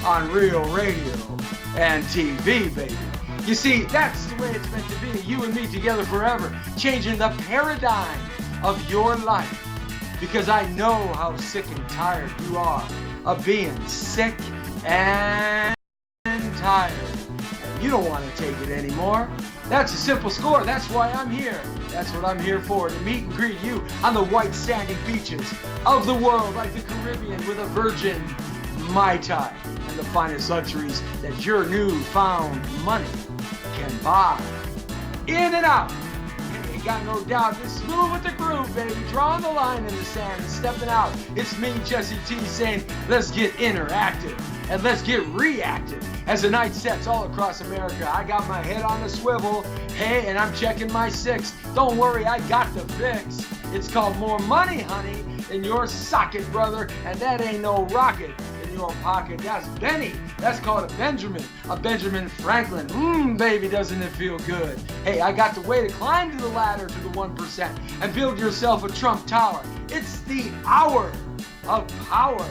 on real radio and TV, baby. You see, that's the way it's meant to be. You and me together forever, changing the paradigm of your life. Because I know how sick and tired you are of being sick and tired. And you don't want to take it anymore. That's a simple score. That's why I'm here. That's what I'm here for, to meet and greet you on the white sandy beaches of the world, like the Caribbean, with a virgin Mai Tai and the finest luxuries that your newfound money can buy. In and out. Ain't got no doubt. It's smooth with the groove, baby. Drawing the line in the sand and stepping out. It's me, Jesse T, saying, let's get interactive and let's get reactive. As the night sets all across America, I got my head on the swivel. Hey, and I'm checking my six. Don't worry, I got the fix. It's called more money, honey, in your socket, brother. And that ain't no rocket in your pocket. That's Benny. That's called a Benjamin Franklin. Baby, doesn't it feel good? Hey, I got the way to climb to the ladder to the 1% and build yourself a Trump tower. It's the hour of power.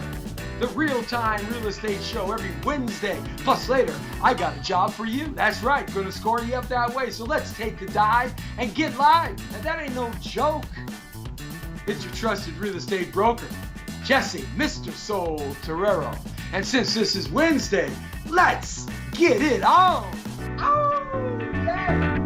The real-time real estate show every Wednesday. Plus later, I got a job for you. That's right, gonna score you up that way. So let's take the dive and get live. And that ain't no joke. It's your trusted real estate broker, Jesse, Mr. Soul Torero. And since this is Wednesday, let's get it on. Oh, yeah.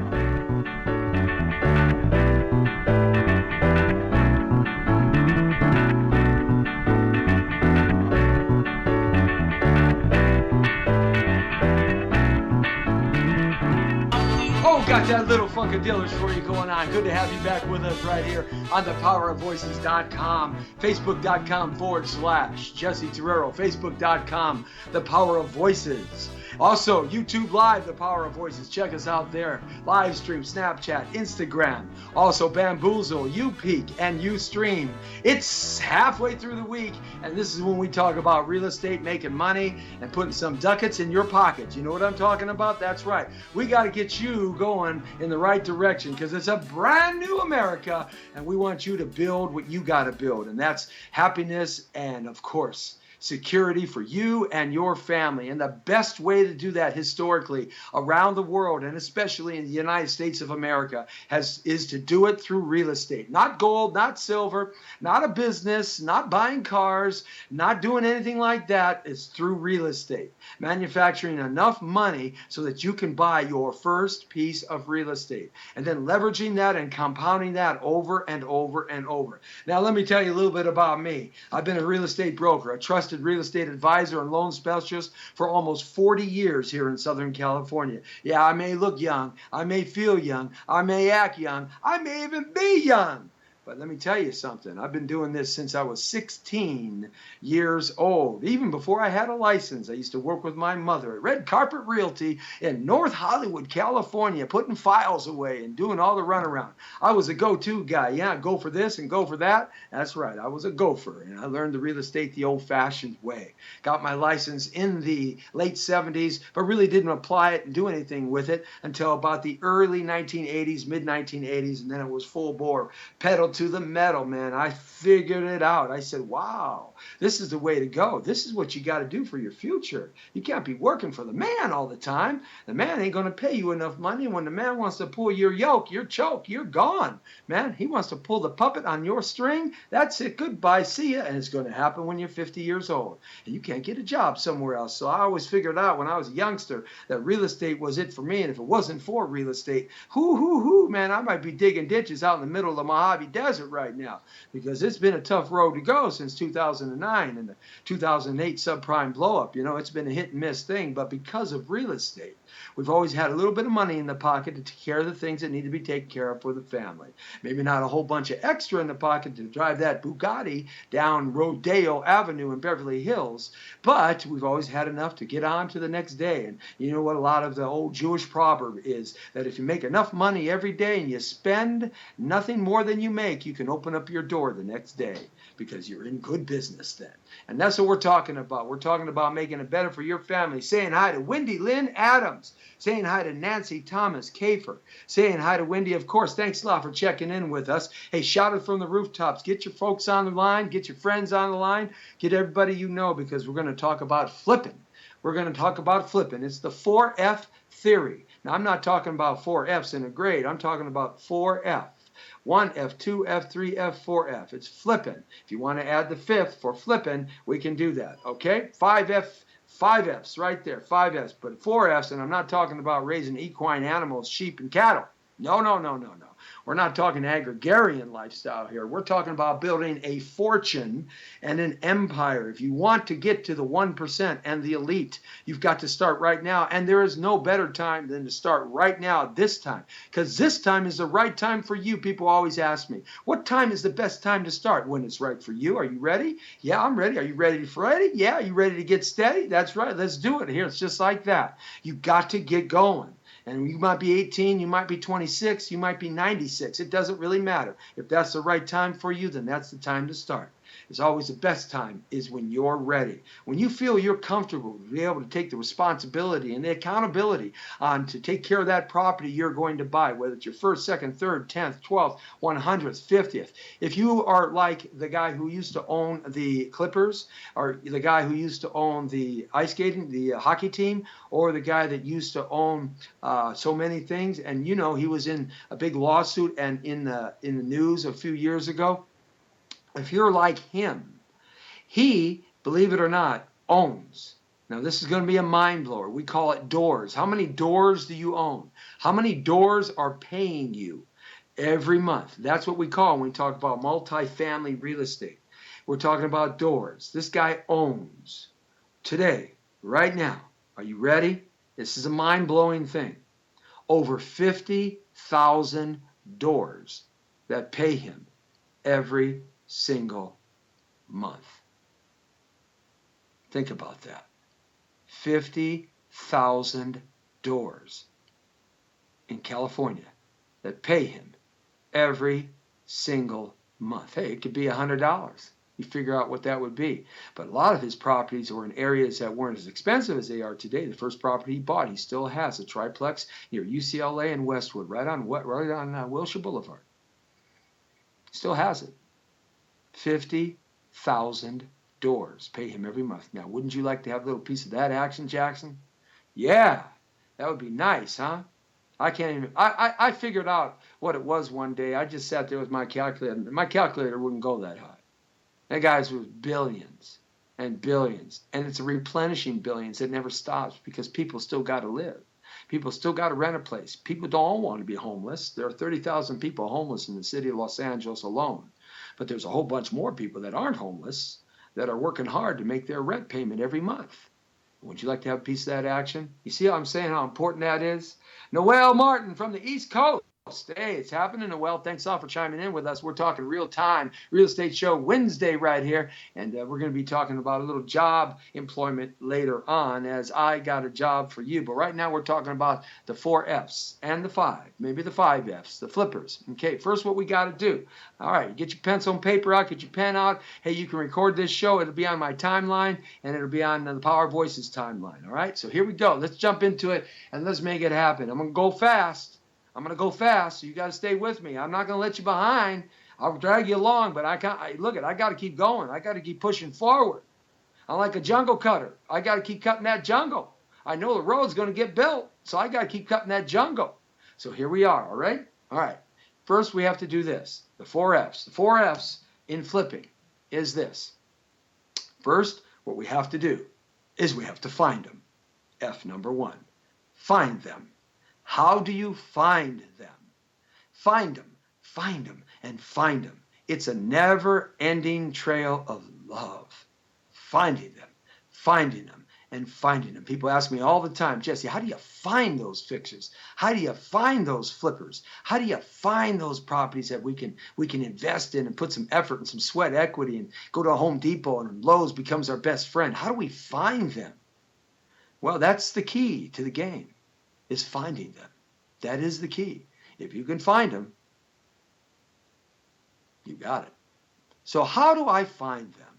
Got that little funkadillish for you going on. Good to have you back with us right here on thepowerofvoices.com, facebook.com/Jesse Torero, facebook.com, The Power of Voices. Also, YouTube Live, The Power of Voices. Check us out there. Live stream, Snapchat, Instagram. Also, Bamboozle, YouPeak, and Ustream. It's halfway through the week, and this is when we talk about real estate, making money, and putting some ducats in your pocket. You know what I'm talking about? That's right. We got to get you going in the right direction because it's a brand new America, and we want you to build what you got to build, and that's happiness and, of course, security for you and your family. And the best way to do that historically around the world, and especially in the United States of America, is to do it through real estate. Not gold, not silver, not a business, not buying cars, not doing anything like that. It's through real estate. Manufacturing enough money so that you can buy your first piece of real estate. And then leveraging that and compounding that over and over and over. Now, let me tell you a little bit about me. I've been a real estate broker, a trusted real estate advisor and loan specialist for almost 40 years here in Southern California. Yeah, I may look young, I may feel young, I may act young, I may even be young. But let me tell you something. I've been doing this since I was 16 years old. Even before I had a license, I used to work with my mother at Red Carpet Realty in North Hollywood, California, putting files away and doing all the runaround. I was a go-to guy. Yeah, go for this and go for that. That's right. I was a gopher, and I learned the real estate the old-fashioned way. Got my license in the late 70s, but really didn't apply it and do anything with it until about the early 1980s, mid-1980s, and then it was full bore, pedal to the metal, man. I figured it out. I said, wow, this is the way to go. This is what you got to do for your future. You can't be working for the man all the time. The man ain't going to pay you enough money. When the man wants to pull your yoke, your choke, you're gone, man. He wants to pull the puppet on your string. That's it. Goodbye. See ya. And it's going to happen when you're 50 years old and you can't get a job somewhere else. So I always figured out when I was a youngster that real estate was it for me. And if it wasn't for real estate, man, I might be digging ditches out in the middle of the Mojave Desert right now, because it's been a tough road to go since 2009 and the 2008 subprime blowup. You know, it's been a hit and miss thing, but because of real estate, we've always had a little bit of money in the pocket to take care of the things that need to be taken care of for the family. Maybe not a whole bunch of extra in the pocket to drive that Bugatti down Rodeo Avenue in Beverly Hills, but we've always had enough to get on to the next day. And you know what a lot of the old Jewish proverb is, that if you make enough money every day and you spend nothing more than you make, you can open up your door the next day because you're in good business then. And that's what we're talking about. We're talking about making it better for your family. Saying hi to Wendy Lynn Adams. Saying hi to Nancy Thomas Kafer. Saying hi to Wendy, of course. Thanks a lot for checking in with us. Hey, shout it from the rooftops. Get your folks on the line. Get your friends on the line. Get everybody you know, because we're going to talk about flipping. we're going to talk about flipping. It's the 4F theory. Now, I'm not talking about 4 F's in a grade. I'm talking about 4F. 1F, 2F, 3F, 4F. It's flipping. If you want to add the fifth for flipping, we can do that. Okay? 5F, 5Fs right there. 5Fs. But 4Fs, and I'm not talking about raising equine animals, sheep, and cattle. No, no, no, no, no. We're not talking agrarian lifestyle here. We're talking about building a fortune and an empire. If you want to get to the 1% and the elite, you've got to start right now. And there is no better time than to start right now, this time. Because this time is the right time for you. People always ask me, what time is the best time to start? When it's right for you. Are you ready? Yeah, I'm ready. Are you ready for it? Yeah, are you ready to get steady? That's right. Let's do it. Here, it's just like that. You've got to get going. And you might be 18, you might be 26, you might be 96. It doesn't really matter. If that's the right time for you, then that's the time to start. It's always the best time is when you're ready. When you feel you're comfortable to be able to take the responsibility and the accountability on to take care of that property you're going to buy, whether it's your first, second, third, 10th, 12th, 100th, 50th. If you are like the guy who used to own the Clippers, or the guy who used to own the ice skating, the hockey team, or the guy that used to own so many things, and you know he was in a big lawsuit and in the news a few years ago, if you're like him, he, believe it or not, owns. Now, this is going to be a mind blower. We call it doors. How many doors do you own? How many doors are paying you every month? That's what we call when we talk about multifamily real estate. We're talking about doors. This guy owns today, right now. Are you ready? This is a mind-blowing thing. Over 50,000 doors that pay him every single month. Think about that. 50,000 doors in California that pay him every single month. Hey, it could be $100. You figure out what that would be. But a lot of his properties were in areas that weren't as expensive as they are today. The first property he bought, he still has a triplex near UCLA and Westwood, right on Wilshire Boulevard. Still has it. 50,000 doors pay him every month. Now, wouldn't you like to have a little piece of that action, Jackson? Yeah, that would be nice, huh? I can't even, I figured out what it was one day. I just sat there with my calculator. My calculator wouldn't go that high. That guy's worth billions and billions. And it's a replenishing billions that never stops because people still got to live. People still got to rent a place. People don't want to be homeless. There are 30,000 people homeless in the city of Los Angeles alone. But there's a whole bunch more people that aren't homeless that are working hard to make their rent payment every month. Would you like to have a piece of that action? You see how I'm saying how important that is? Noel Martin from the East Coast. Hey, it's happening, Noel. Thanks all for chiming in with us. We're talking real-time real estate show Wednesday right here, and we're going to be talking about a little job employment later on as I got a job for you. But right now we're talking about the 4 F's and the 5, maybe the 5 F's, the flippers. Okay, first what we got to do. All right, get your pencil and paper out, get your pen out. Hey, you can record this show. It'll be on my timeline, and it'll be on the Power Voices timeline. All right, so here we go. Let's jump into it, and let's make it happen. I'm going to go fast. So you got to stay with me. I'm not going to let you behind. I'll drag you along, but I got to keep going. I got to keep pushing forward. I'm like a jungle cutter. I got to keep cutting that jungle. I know the road's going to get built, so I got to keep cutting that jungle. So here we are, all right? All right. First, we have to do this, the 4 F's. The 4 F's in flipping is this. First, what we have to do is we have to find them. F number 1, find them. How do you find them? Find them, and find them. It's a never-ending trail of love. Finding them, and finding them. People ask me all the time, Jesse, how do you find those fixers? How do you find those flippers? How do you find those properties that we can invest in and put some effort and some sweat equity and go to a Home Depot and Lowe's becomes our best friend? How do we find them? Well, that's the key to the game. Is finding them. That is the key. If you can find them, you got it. So how do I find them?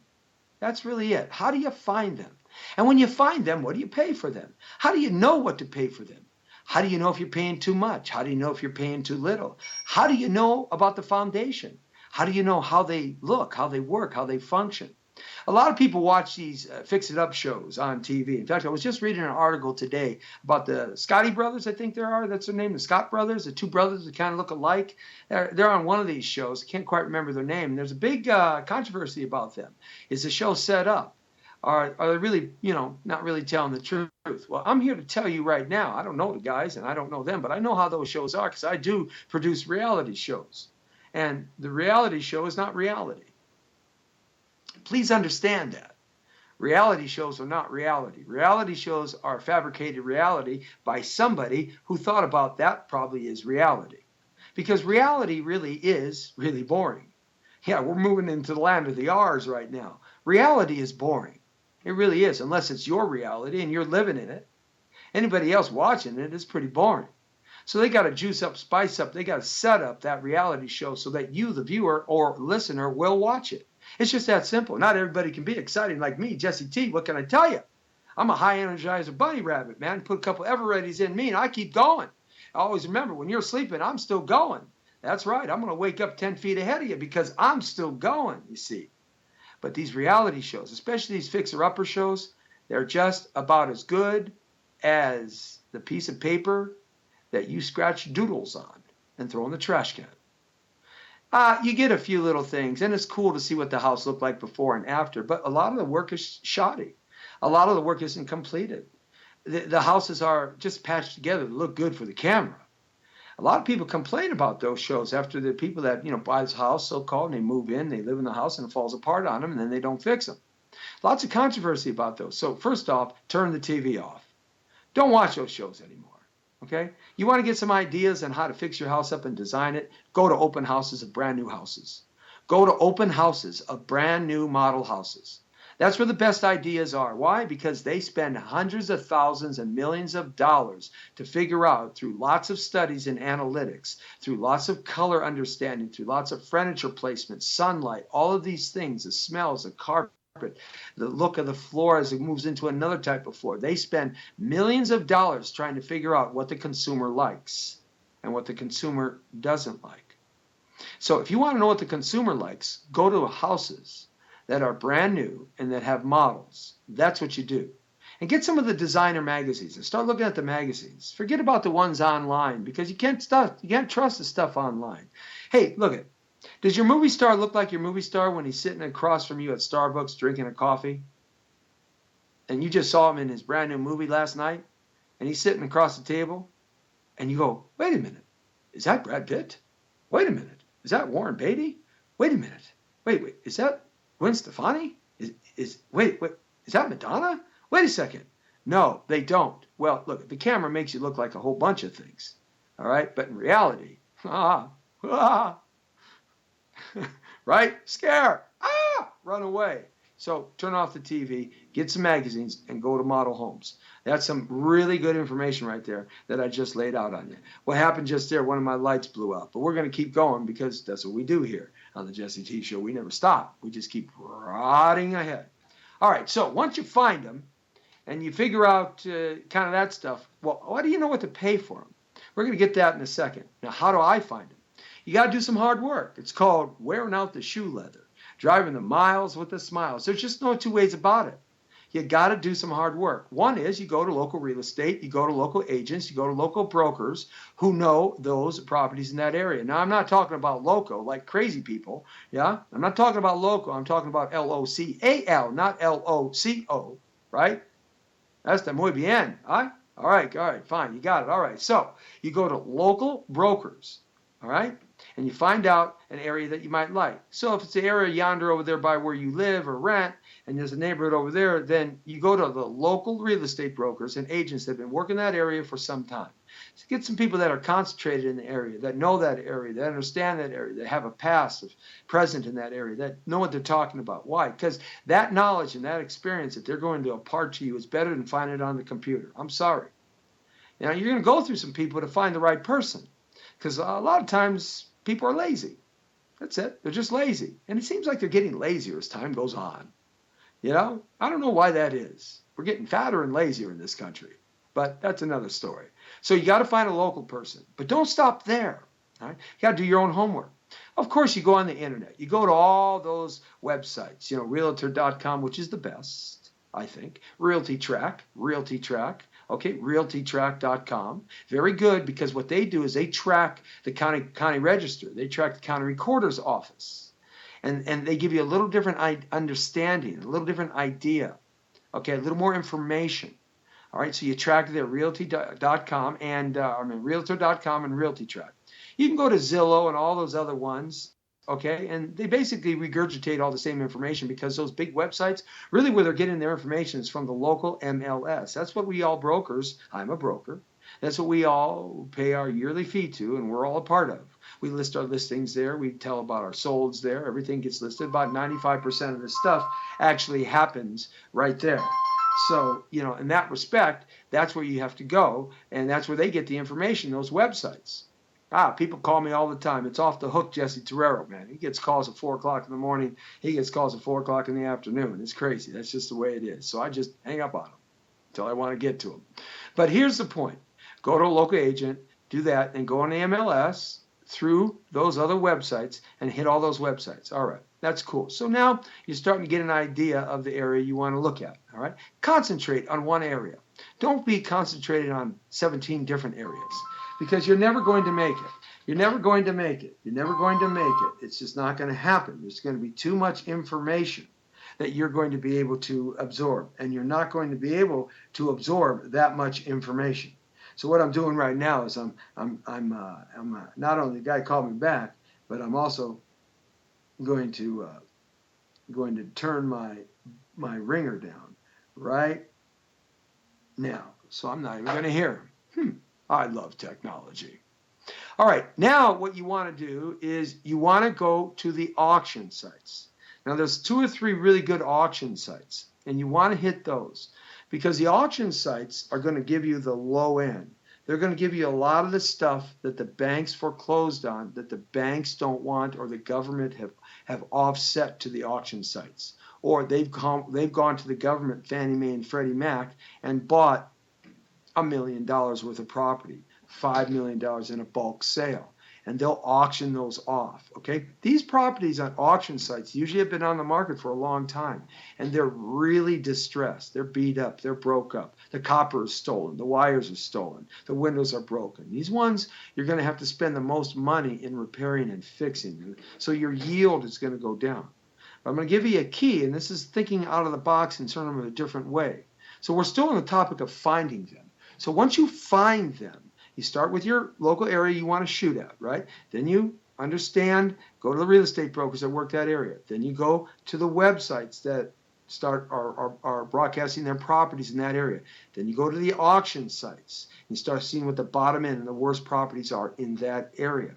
That's really it. How do you find them? And when you find them, what do you pay for them? How do you know what to pay for them? How do you know if you're paying too much? How do you know if you're paying too little? How do you know about the foundation? How do you know how they look, how they work, how they function? A lot of people watch these fix-it-up shows on TV. In fact, I was just reading an article today about the Scotty brothers, I think that's their name, the Scott brothers, the two brothers that kind of look alike. They're on one of these shows. I can't quite remember their name. There's a big controversy about them. Is the show set up? Are they really, not really telling the truth? Well, I'm here to tell you right now. I don't know the guys and I don't know them, but I know how those shows are because I do produce reality shows. And the reality show is not reality. Please understand that. Reality shows are not reality. Reality shows are fabricated reality by somebody who thought about that probably is reality. Because reality really is really boring. Yeah, we're moving into the land of the R's right now. Reality is boring. It really is, unless it's your reality and you're living in it. Anybody else watching it is pretty boring. So they got to juice up, spice up. They got to set up that reality show so that you, the viewer or listener, will watch it. It's just that simple. Not everybody can be exciting like me, Jesse T. What can I tell you? I'm a high energizer bunny rabbit, man. Put a couple Evereadys in me and I keep going. I always remember when you're sleeping, I'm still going. That's right. I'm going to wake up 10 feet ahead of you because I'm still going, you see. But these reality shows, especially these fixer-upper shows, they're just about as good as the piece of paper that you scratch doodles on and throw in the trash can. You get a few little things, and it's cool to see what the house looked like before and after, but a lot of the work is shoddy. A lot of the work isn't completed. The houses are just patched together to look good for the camera. A lot of people complain about those shows after the people that, buy this house, so-called, and they move in, they live in the house, and it falls apart on them, and then they don't fix them. Lots of controversy about those. So first off, turn the TV off. Don't watch those shows anymore. Okay? You want to get some ideas on how to fix your house up and design it? Go to open houses of brand new houses. Go to open houses of brand new model houses. That's where the best ideas are. Why? Because they spend hundreds of thousands and millions of dollars to figure out through lots of studies and analytics, through lots of color understanding, through lots of furniture placement, sunlight, all of these things, the smells, the carpet, the look of the floor as it moves into another type of floor. They spend millions of dollars trying to figure out what the consumer likes and what the consumer doesn't like. So if you want to know what the consumer likes, go to houses that are brand new and that have models. That's what you do. And get some of the designer magazines and start looking at the magazines. Forget about the ones online because you can't trust the stuff online. Hey, look at. Does your movie star look like your movie star when he's sitting across from you at Starbucks drinking a coffee? And you just saw him in his brand new movie last night and he's sitting across the table and you go, wait a minute, is that Brad Pitt? Wait a minute, is that Warren Beatty? Wait a minute, wait, is that Gwen Stefani? Wait, is that Madonna? Wait a second. No, they don't. Well, look, the camera makes you look like a whole bunch of things. All right? But in reality, right? Scare. Run away. So turn off the TV, get some magazines, and go to model homes. That's some really good information right there that I just laid out on you. What happened just there, one of my lights blew out. But we're going to keep going because that's what we do here on the Jesse T Show. We never stop. We just keep prodding ahead. All right, so once you find them and you figure out kind of that stuff, well, why do you know what to pay for them? We're going to get that in a second. Now, how do I find them? You got to do some hard work. It's called wearing out the shoe leather, driving the miles with the smiles. There's just no two ways about it. You got to do some hard work. One is you go to local real estate, you go to local agents, you go to local brokers who know those properties in that area. Now, I'm not talking about loco like crazy people. Yeah, I'm not talking about loco. I'm talking about L-O-C-A-L, not L-O-C-O, right? That's the muy bien. All right, fine. You got it. All right. So you go to local brokers, all right? And you find out an area that you might like. So if it's the area yonder over there by where you live or rent, and there's a neighborhood over there, then you go to the local real estate brokers and agents that have been working that area for some time. So get some people that are concentrated in the area, that know that area, that understand that area, that have a past, present in that area, that know what they're talking about. Why? Because that knowledge and that experience that they're going to impart to you is better than finding it on the computer. I'm sorry. Now, you're going to go through some people to find the right person because a lot of times people are lazy. That's it. They're just lazy. And it seems like they're getting lazier as time goes on. You know, I don't know why that is. We're getting fatter and lazier in this country, but that's another story. So you got to find a local person, but don't stop there. All right? You got to do your own homework. Of course, you go on the internet. You go to all those websites, realtor.com, which is the best, I think. RealtyTrack, okay, realtytrack.com. Very good, because what they do is they track the county register. They track the county recorder's office. And they give you a little different understanding, a little different idea, okay, a little more information. All right, so you track there, realty.com and realtor.com and RealtyTrack. You can go to Zillow and all those other ones, okay, and they basically regurgitate all the same information, because those big websites, really where they're getting their information is from the local MLS. That's what we all brokers, I'm a broker, that's what we all pay our yearly fee to, and we're all a part of. We list our listings there. We tell about our solds there. Everything gets listed. About 95% of the stuff actually happens right there. So, in that respect, that's where you have to go, and that's where they get the information, those websites. People call me all the time. It's off the hook, Jesse Terrero, man. He gets calls at 4 o'clock in the morning. He gets calls at 4 o'clock in the afternoon. It's crazy. That's just the way it is. So I just hang up on him until I want to get to him. But here's the point. Go to a local agent, do that, and go on the MLS through those other websites and hit all those websites. All right, that's cool. So now you're starting to get an idea of the area you want to look at. All right, concentrate on one area. Don't be concentrated on 17 different areas, because you're never going to make it. You're never going to make it. You're never going to make it. It's just not going to happen. There's going to be too much information that you're going to be able to absorb, and you're not going to be able to absorb that much information. So what I'm doing right now is I'm not only the guy called me back, but I'm also going to turn my ringer down right now, so I'm not even going to hear him. I love technology. All right, now what you want to do is you want to go to the auction sites. Now there's 2 or 3 really good auction sites, and you want to hit those, because the auction sites are going to give you the low end. They're going to give you a lot of the stuff that the banks foreclosed on, that the banks don't want, or the government have offset to the auction sites. Or they've gone to the government, Fannie Mae and Freddie Mac, and bought $1 million worth of property, $5 million in a bulk sale, and they'll auction those off, okay? These properties on auction sites usually have been on the market for a long time, and they're really distressed. They're beat up. They're broke up. The copper is stolen. The wires are stolen. The windows are broken. These ones, you're going to have to spend the most money in repairing and fixing, so your yield is going to go down. But I'm going to give you a key, and this is thinking out of the box and turning them in a different way. So we're still on the topic of finding them. So once you find them, you start with your local area you want to shoot at, right? Then you understand, go to the real estate brokers that work that area. Then you go to the websites that are broadcasting their properties in that area. Then you go to the auction sites and start seeing what the bottom end and the worst properties are in that area.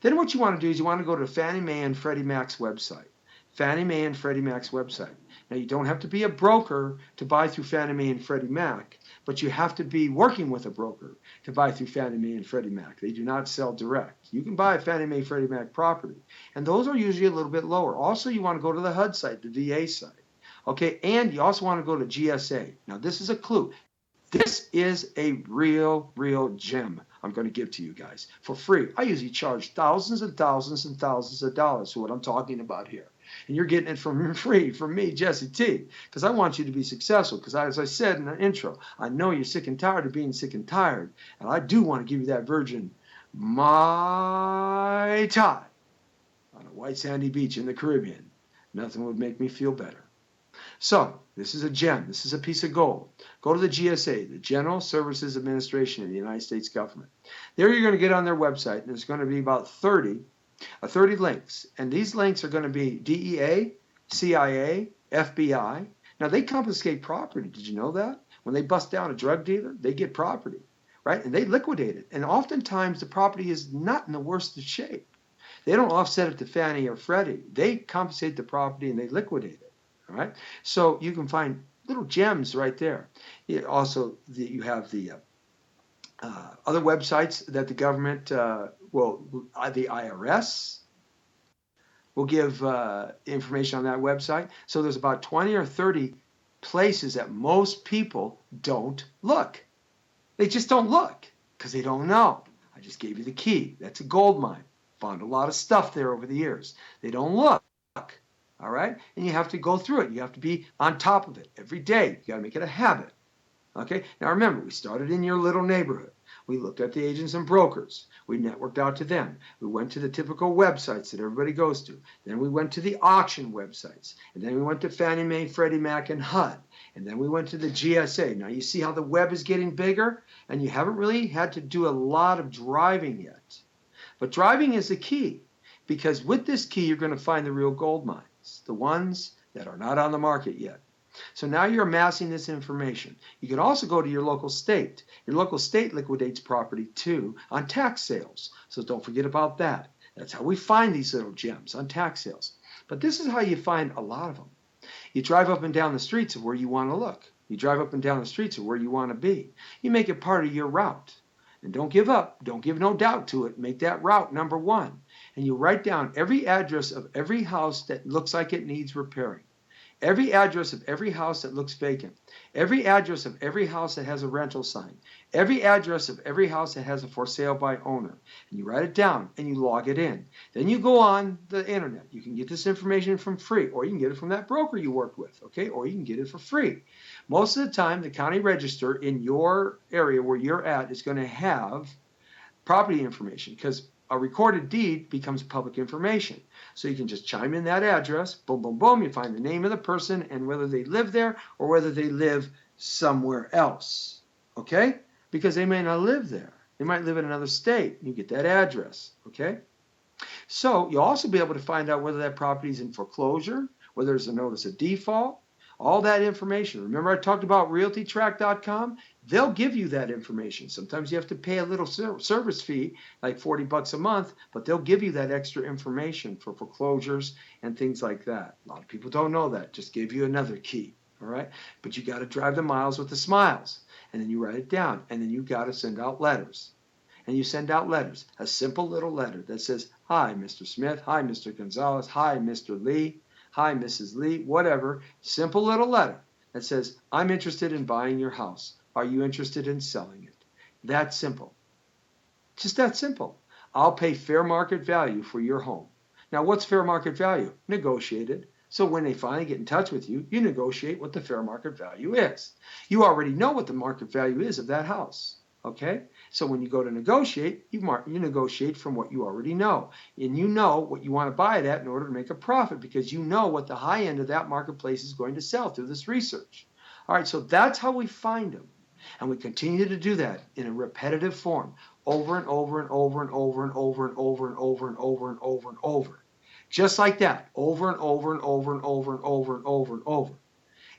Then what you want to do is you want to go to Fannie Mae and Freddie Mac's website. Fannie Mae and Freddie Mac's website. Now, you don't have to be a broker to buy through Fannie Mae and Freddie Mac, but you have to be working with a broker to buy through Fannie Mae and Freddie Mac. They do not sell direct. You can buy a Fannie Mae, Freddie Mac property, and those are usually a little bit lower. Also, you want to go to the HUD site, the VA site, okay? And you also want to go to GSA. Now, this is a clue. This is a real gem I'm going to give to you guys for free. I usually charge thousands and thousands and thousands of dollars for what I'm talking about here. And you're getting it from free from me, Jesse T, because I want you to be successful. Because as I said in the intro, I know you're sick and tired of being sick and tired. And I do want to give you that virgin Mai Tai on a white sandy beach in the Caribbean. Nothing would make me feel better. So this is a gem. This is a piece of gold. Go to the GSA, the General Services Administration of the United States Government. There you're going to get on their website, and there's going to be about 30 links. And these links are going to be DEA, CIA, FBI. Now, they confiscate property. Did you know that? When they bust down a drug dealer, they get property, right? And they liquidate it. And oftentimes, the property is not in the worst of shape. They don't offset it to Fannie or Freddie. They confiscate the property and they liquidate it, all right? So you can find little gems right there. Also, you have the other websites that the government the IRS will give information on that website. So there's about 20 or 30 places that most people don't look. They just don't look because they don't know. I just gave you the key. That's a gold mine. found a lot of stuff there over the years. They don't look. All right? And you have to go through it. You have to be on top of it every day. You got to make it a habit. Okay? Now remember, we started in your little neighborhood. We looked at the agents and brokers. We networked out to them. We went to the typical websites that everybody goes to. Then we went to the auction websites. And then we went to Fannie Mae, Freddie Mac, and HUD. And then we went to the GSA. Now you see how the web is getting bigger? And you haven't really had to do a lot of driving yet. But driving is the key. Because with this key, you're going to find the real gold mines. The ones that are not on the market yet. So now you're amassing this information. You can also go to your local state. Your local state liquidates property too on tax sales. So don't forget about that. That's how we find these little gems on tax sales. But this is how you find a lot of them. You drive up and down the streets of where you want to look. You drive up and down the streets of where you want to be. You make it part of your route. And don't give up. Don't give no doubt to it. Make that route number one. And you write down every address of every house that looks like it needs repairing. Every address of every house that looks vacant. Every address of every house that has a rental sign. Every address of every house that has a for sale by owner. And you write it down and you log it in. Then you go on the internet. You can get this information from free, or you can get it from that broker you worked with, okay? Or you can get it for free. Most of the time, the county register in your area where you're at is going to have property information, because a recorded deed becomes public information. So you can just chime in that address, boom, boom, boom, you find the name of the person and whether they live there or whether they live somewhere else, okay? Because they may not live there. They might live in another state. You get that address, okay? So you'll also be able to find out whether that property is in foreclosure, whether there's a notice of default, all that information. Remember I talked about realtytrack.com? They'll give you that information. Sometimes you have to pay a little service fee, like $40 a month, but they'll give you that extra information for foreclosures and things like that. A lot of people don't know that. Just gave you another key, all right? But you got to drive the miles with the smiles, and then you write it down, and then you got to send out letters. And you send out letters, a simple little letter that says, hi, Mr. Smith, hi, Mr. Gonzalez, hi, Mr. Lee, hi, Mrs. Lee, whatever, simple little letter that says, I'm interested in buying your house. Are you interested in selling it? That simple. Just that simple. I'll pay fair market value for your home. Now, what's fair market value? Negotiated. So when they finally get in touch with you, you negotiate what the fair market value is. You already know what the market value is of that house. Okay? So when you go to negotiate, you negotiate from what you already know. And you know what you want to buy it at in order to make a profit, because you know what the high end of that marketplace is going to sell through this research. All right, so that's how we find them. And we continue to do that in a repetitive form, over and over and over and over and over and over and over and over and over and over. Just like that, over and over and over and over and over and over and over.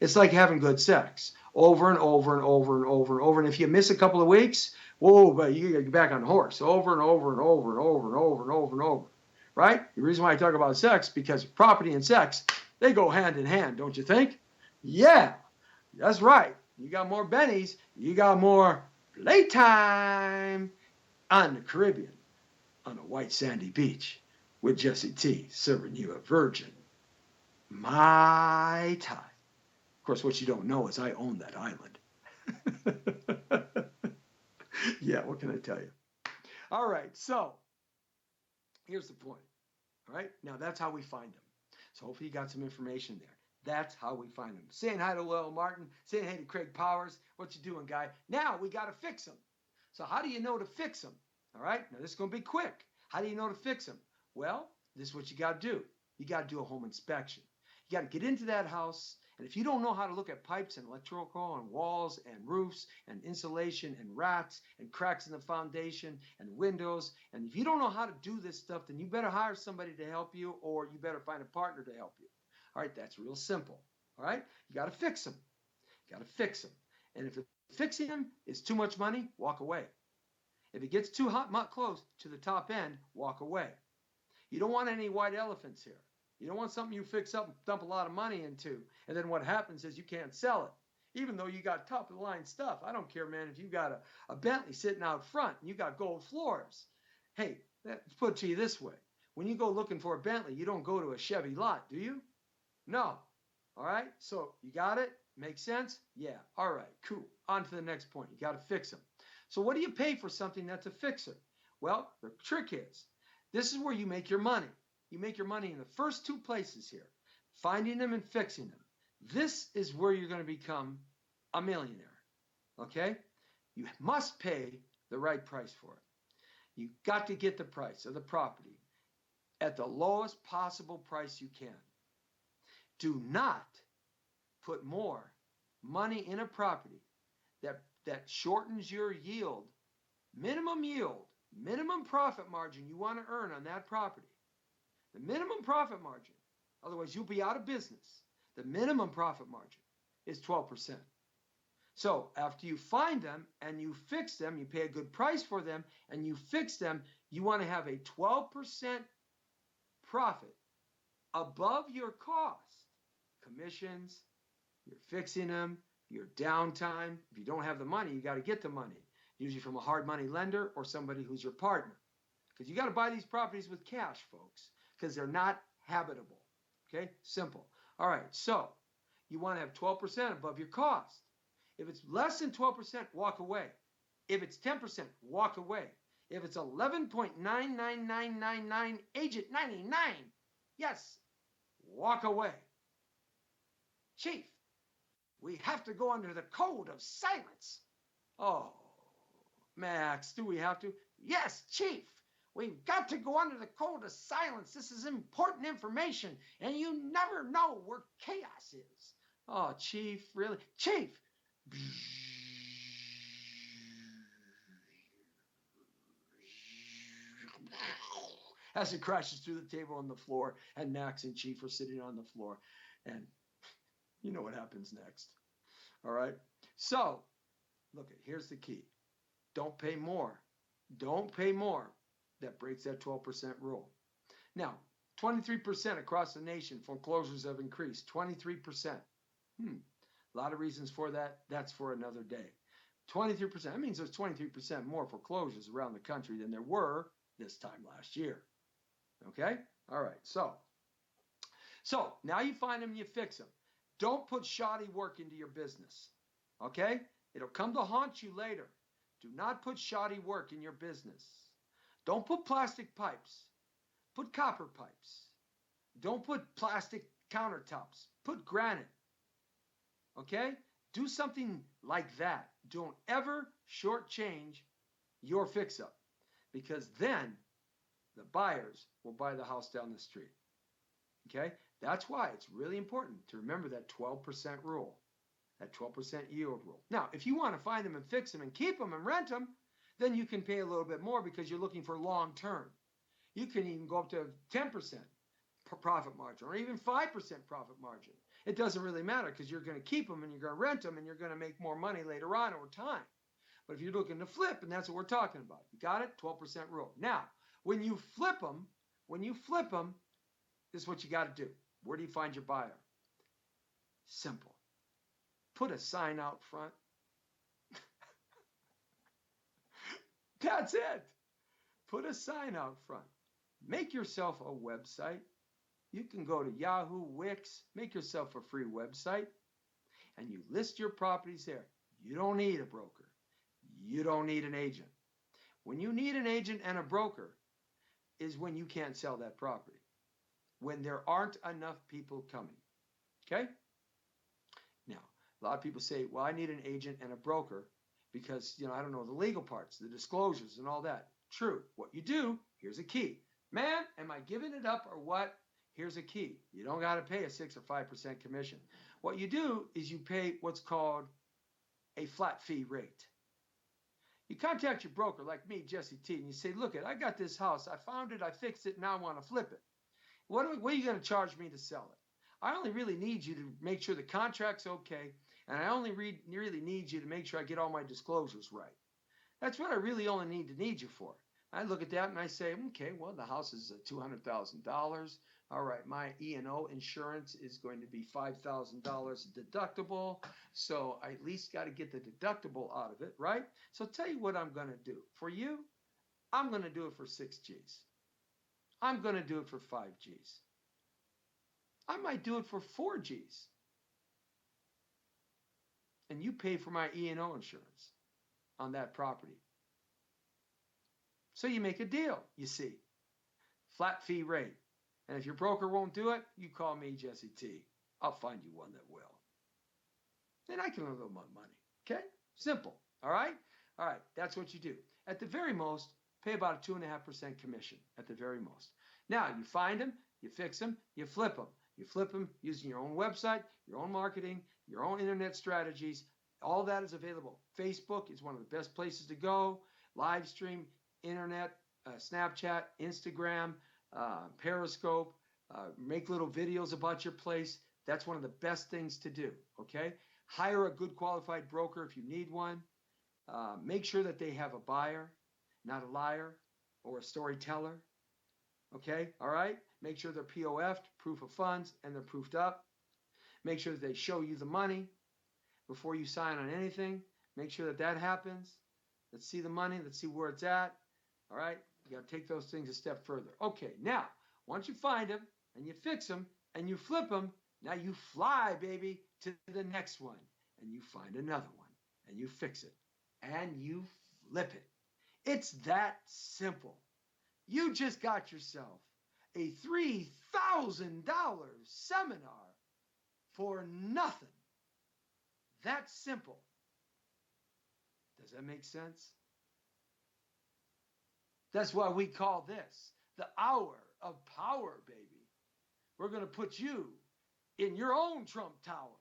It's like having good sex, over and over and over and over and over. And if you miss a couple of weeks, whoa, but you get back on the horse, over and over and over and over and over and over and over, right? The reason why I talk about sex, because property and sex, they go hand in hand, don't you think? Yeah, that's right. You got more bennies, you got more playtime on the Caribbean, on a white sandy beach with Jesse T serving you a virgin Mai Tai. Of course, what you don't know is I own that island. Yeah, what can I tell you? All right, so here's the point. All right, now that's how we find them. So hopefully you got some information there. That's how we find them. Saying hi to Lowell Martin, saying hey to Craig Powers. What you doing, guy? Now we got to fix them. So how do you know to fix them? All right, now this is going to be quick. How do you know to fix them? Well, this is what you got to do. You got to do a home inspection. You got to get into that house. And if you don't know how to look at pipes and electrical and walls and roofs and insulation and rats and cracks in the foundation and windows, and if you don't know how to do this stuff, then you better hire somebody to help you, or you better find a partner to help you. All right, that's real simple. All right, you got to fix them. You got to fix them. And if fixing them is too much money, walk away. If it gets too close to the top end, walk away. You don't want any white elephants here. You don't want something you fix up and dump a lot of money into, and then what happens is you can't sell it, even though you got top-of-the-line stuff. I don't care, man, if you got a Bentley sitting out front and you got gold floors. Hey, let's put it to you this way. When you go looking for a Bentley, you don't go to a Chevy lot, do you? No. All right, so you got it? Make sense? Yeah. All right, cool. On to the next point. You got to fix them. So what do you pay for something that's a fixer? Well, the trick is, This is where you make your money. You make your money in the first two places here, finding them and fixing them. This is where you're going to become a millionaire, okay? You must pay the right price for it. You've got to get the price of the property at the lowest possible price you can. Do not put more money in a property that shortens your yield, minimum profit margin you want to earn on that property. The minimum profit margin, otherwise you'll be out of business. The minimum profit margin is 12%. So after you find them and you fix them, you pay a good price for them and you fix them, you want to have a 12% profit above your cost. Commissions, you're fixing them, your downtime. If you don't have the money, you got to get the money, usually from a hard money lender or somebody who's your partner. Because you got to buy these properties with cash, folks, because they're not habitable. Okay, simple. All right, so you want to have 12% above your cost. If it's less than 12%, walk away. If it's 10%, walk away. If it's 11.99999 agent 99, yes, walk away. Chief, we have to go under the code of silence. Oh, Max, do we have to? Yes, Chief. We've got to go under the code of silence. This is important information, and you never know where chaos is. Oh, Chief, really? Chief! As it crashes through the table on the floor, and Max and Chief are sitting on the floor, and you know what happens next. All right? So, look, here's the key. Don't pay more. Don't pay more. That breaks that 12% rule. Now, 23% across the nation, foreclosures have increased. 23%. A lot of reasons for that. That's for another day. 23%. That means there's 23% more foreclosures around the country than there were this time last year. Okay? All right. So now you find them, you fix them. Don't put shoddy work into your business. Okay? It'll come to haunt you later. Do not put shoddy work in your business. Don't put plastic pipes. Put copper pipes. Don't put plastic countertops. Put granite. Okay? Do something like that. Don't ever shortchange your fix-up, because then the buyers will buy the house down the street. Okay? That's why it's really important to remember that 12% rule, that 12% yield rule. Now, if you want to find them and fix them and keep them and rent them, then you can pay a little bit more because you're looking for long term. You can even go up to 10% profit margin or even 5% profit margin. It doesn't really matter because you're going to keep them and you're going to rent them and you're going to make more money later on over time. But if you're looking to flip, and that's what we're talking about, you got it? 12% rule. Now, when you flip them, this is what you got to do. Where do you find your buyer? Simple. Put a sign out front. That's it. Put a sign out front. Make yourself a website. You can go to Yahoo, Wix, make yourself a free website, and you list your properties there. You don't need a broker. You don't need an agent. When you need an agent and a broker is when you can't sell that property, when there aren't enough people coming. Okay? Now, a lot of people say, well, I need an agent and a broker because, I don't know the legal parts, the disclosures and all that. True. What you do, here's a key. Man, am I giving it up or what? Here's a key. You don't got to pay a 6 or 5% commission. What you do is you pay what's called a flat fee rate. You contact your broker like me, Jesse T, and you say, look, I got this house. I found it. I fixed it. Now I want to flip it. What are you going to charge me to sell it? I only really need you to make sure the contract's okay, and I only really need you to make sure I get all my disclosures right. That's what I really only need you for. I look at that and I say, okay, well, the house is $200,000. All right, my E&O insurance is going to be $5,000 deductible, so I at least got to get the deductible out of it, right? So tell you what I'm going to do. For you, I'm going to do it for 6 Gs. I'm going to do it for 5 Gs. I might do it for 4 Gs. And you pay for my E&O insurance on that property. So you make a deal, you see. flat fee rate. And if your broker won't do it, you call me, Jesse T. I'll find you one that will. Then I can earn a little more money. Okay? Simple. All right? All right. That's what you do. At the very most, pay about a 2.5% commission at the very most. Now, you find them, you fix them, you flip them. You flip them using your own website, your own marketing, your own internet strategies. All that is available. Facebook is one of the best places to go. Live stream, internet, Snapchat, Instagram, Periscope, make little videos about your place. That's one of the best things to do, okay? Hire a good qualified broker if you need one. Make sure that they have a buyer, not a liar or a storyteller, okay? All right? Make sure they're POF'd, proof of funds, and they're proofed up. Make sure that they show you the money before you sign on anything. Make sure that that happens. Let's see the money. Let's see where it's at. All right? You got to take those things a step further. Okay, now, once you find them and you fix them and you flip them, now you fly, baby, to the next one. And you find another one and you fix it and you flip it. It's that simple. You just got yourself a $3,000 seminar for nothing. That's simple. Does that make sense? That's why we call this the hour of power, baby. We're going to put you in your own Trump Tower.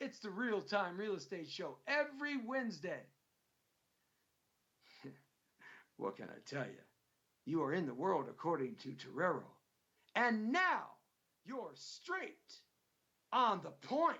It's the Real Time Real Estate Show every Wednesday. What can I tell you? You are in the world according to Torero. And now you're straight on the point.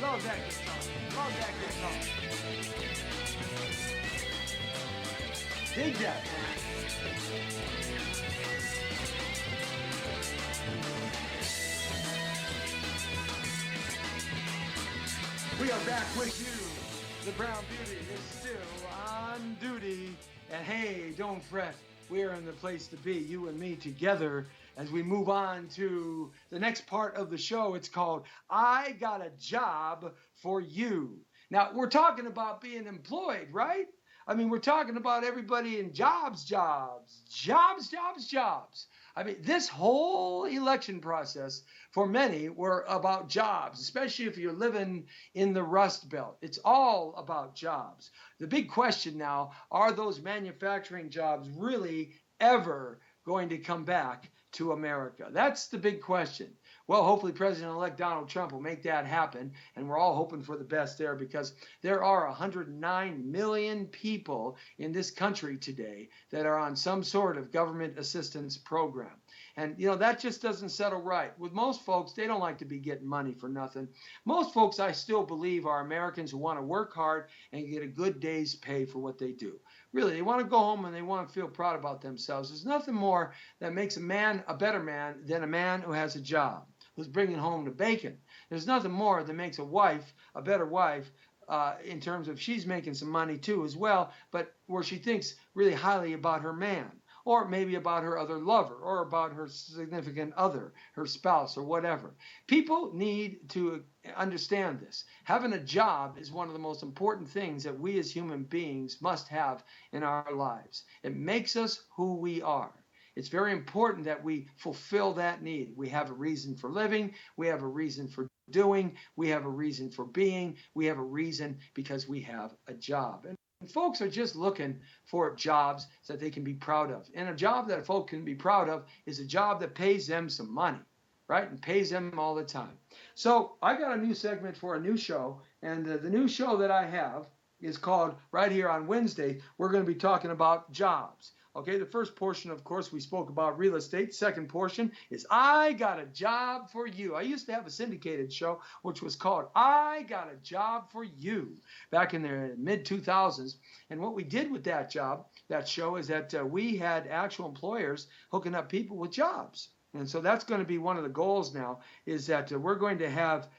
Love that guitar. Love that guitar. Dig that, man. We are back with you. The Brown Beauty is still on duty. And hey, don't fret. We're in the place to be, you and me together, as we move on to the next part of the show. It's called I Got a Job for You. Now, we're talking about being employed, right? I mean, we're talking about everybody in jobs. I mean, this whole election process for many were about jobs, especially if you're living in the Rust Belt. It's all about jobs. The big question now, are those manufacturing jobs really ever going to come back to America? That's the big question. Well, hopefully President-elect Donald Trump will make that happen, and we're all hoping for the best there, because there are 109 million people in this country today that are on some sort of government assistance program. And, you know, that just doesn't settle right. With most folks, they don't like to be getting money for nothing. Most folks, I still believe, are Americans who want to work hard and get a good day's pay for what they do. Really, they want to go home and they want to feel proud about themselves. There's nothing more that makes a man a better man than a man who has a job, who's bringing home the bacon. There's nothing more that makes a wife a better wife in terms of she's making some money too as well, but where she thinks really highly about her man, or maybe about her other lover, or about her significant other, her spouse, or whatever. People need to understand this. Having a job is one of the most important things that we as human beings must have in our lives. It makes us who we are. It's very important that we fulfill that need. We have a reason for living. We have a reason for doing. We have a reason for being. We have a reason because we have a job. And folks are just looking for jobs that they can be proud of. And a job that a folk can be proud of is a job that pays them some money, right? And pays them all the time. So I got a new segment for a new show. And the new show that I have is called, right here on Wednesday, we're going to be talking about jobs. Okay, the first portion, of course, we spoke about real estate. Second portion is I Got a Job for You. I used to have a syndicated show which was called I Got a Job for You back in the mid 2000s. And what we did with that show, is that we had actual employers hooking up people with jobs. And so that's going to be one of the goals now, is that we're going to have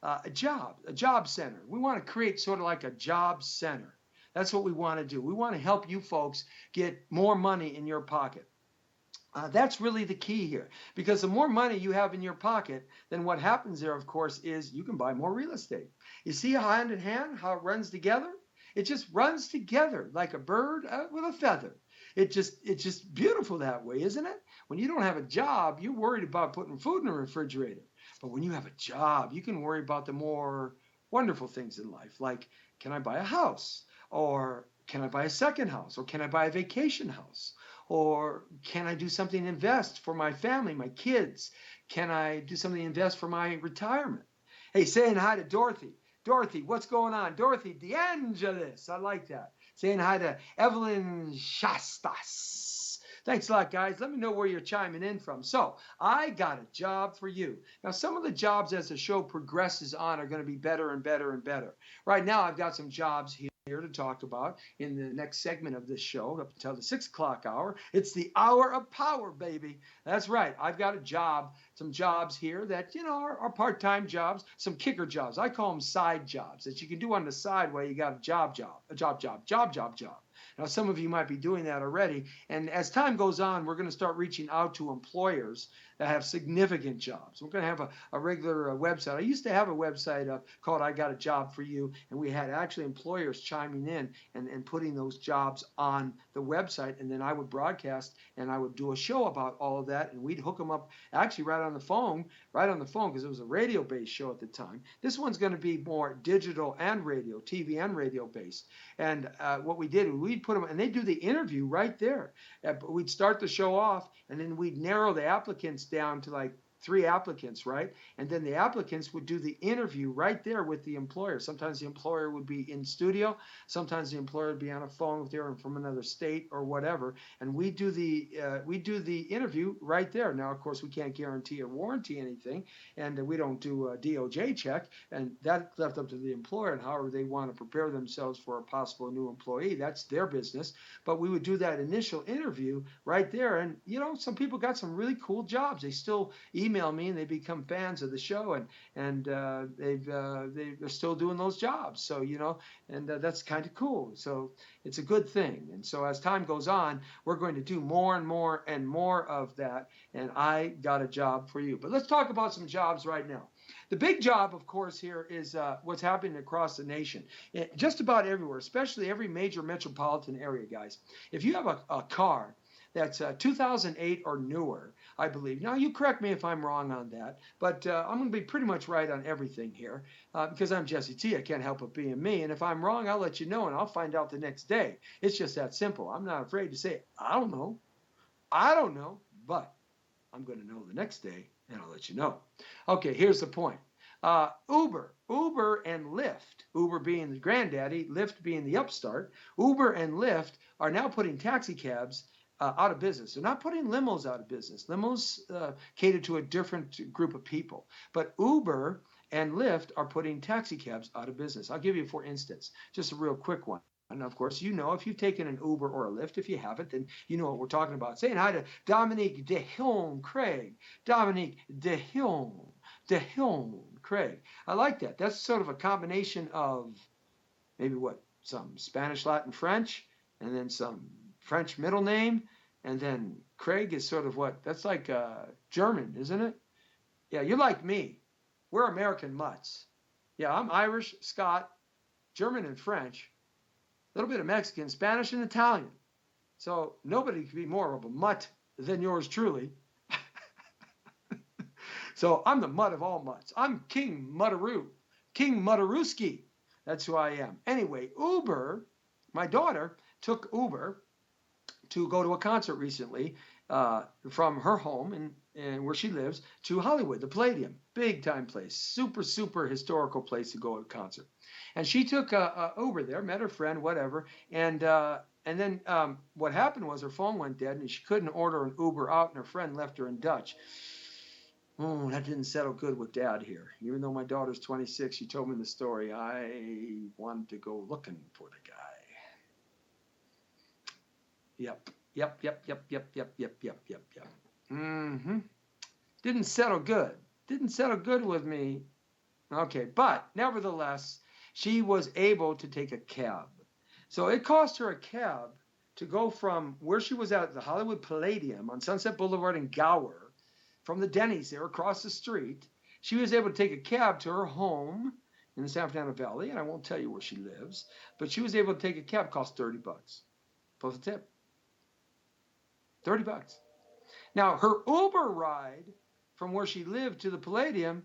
a job center. We want to create sort of like a job center. That's what we want to do. We want to help you folks get more money in your pocket. That's really the key here, because the more money you have in your pocket, then what happens there, of course, is you can buy more real estate. You see how hand in hand, how it runs together? It just runs together like a bird with a feather. It's just beautiful that way, isn't it? When you don't have a job, you're worried about putting food in the refrigerator. But when you have a job, you can worry about the more wonderful things in life, like, can I buy a house? Or can I buy a second house? Or can I buy a vacation house? Or can I do something to invest for my family, my kids? Can I do something to invest for my retirement? Hey, saying hi to Dorothy. Dorothy, what's going on? Dorothy DeAngelis. I like that. Saying hi to Evelyn Shastas. Thanks a lot, guys. Let me know where you're chiming in from. So, I got a job for you. Now, some of the jobs as the show progresses on are going to be better and better and better. Right now, I've got some jobs here to talk about in the next segment of this show up until the 6 o'clock hour. It's the hour of power, baby. That's right. I've got some jobs here that, are part-time jobs, some kicker jobs. I call them side jobs that you can do on the side while you got a job. Now, some of you might be doing that already. And as time goes on, we're going to start reaching out to employers that have significant jobs. We're going to have a regular website. I used to have a website called I Got a Job for You, and we had actually employers chiming in and putting those jobs on the website, and then I would broadcast and I would do a show about all of that, and we'd hook them up actually right on the phone, because it was a radio-based show at the time. This one's going to be more digital and radio, TV and radio-based. And what we did, we'd put them, and they'd do the interview right there. We'd start the show off, and then we'd narrow the applicants down to like 3 applicants, right? And then the applicants would do the interview right there with the employer. Sometimes the employer would be in studio. Sometimes the employer would be on a phone if they were from another state or whatever. And we do the interview right there. Now, of course, we can't guarantee or warranty anything, and we don't do a DOJ check, and that's left up to the employer and however they want to prepare themselves for a possible new employee. That's their business. But we would do that initial interview right there. And, some people got some really cool jobs. They still email me and they become fans of the show, and they're still doing those jobs. So, and that's kind of cool. So it's a good thing. And so as time goes on, we're going to do more and more and more of that. And I got a job for you. But let's talk about some jobs right now. The big job, of course, here is what's happening across the nation, just about everywhere, especially every major metropolitan area, guys. If you have a car that's 2008 or newer, I believe. Now, you correct me if I'm wrong on that, but I'm going to be pretty much right on everything here because I'm Jesse T. I can't help but being me. And if I'm wrong, I'll let you know, and I'll find out the next day. It's just that simple. I'm not afraid to say, I don't know, but I'm going to know the next day, and I'll let you know. Okay, here's the point. Uber and Lyft, Uber being the granddaddy, Lyft being the upstart, Uber and Lyft are now putting taxi cabs out of business. They're not putting limos out of business. Limos cater to a different group of people. But Uber and Lyft are putting taxi cabs out of business. I'll give you, for instance, just a real quick one. And of course, if you've taken an Uber or a Lyft. If you haven't, then you know what we're talking about. Saying hi to Dominique DeHilm Craig. Dominique DeHilm Craig. I like that. That's sort of a combination of maybe some Spanish, Latin, French, and then some French middle name, and then Craig is sort of that's like German, isn't it? Yeah, you're like me. We're American mutts. Yeah, I'm Irish, Scot, German, and French. A little bit of Mexican, Spanish, and Italian. So nobody could be more of a mutt than yours truly. So I'm the mutt of all mutts. I'm King Muttaroo, King Muttaruski. That's who I am. Anyway, Uber, my daughter took Uber to go to a concert recently from her home and where she lives to Hollywood, the Palladium, big time place, super, super historical place to go to a concert. And she took a Uber there, met her friend, whatever. And then what happened was her phone went dead and she couldn't order an Uber out and her friend left her in Dutch. Oh, that didn't settle good with Dad here. Even though my daughter's 26, she told me the story. I wanted to go looking for the guy. Yep. Mm-hmm. Didn't settle good. Didn't settle good with me. Okay, but nevertheless, she was able to take a cab. So it cost her a cab to go from where she was at the Hollywood Palladium on Sunset Boulevard in Gower, from the Denny's there across the street. She was able to take a cab to her home in the San Fernando Valley, and I won't tell you where she lives, but she was able to take a cab, cost $30 plus a tip. $30. Now, her Uber ride from where she lived to the Palladium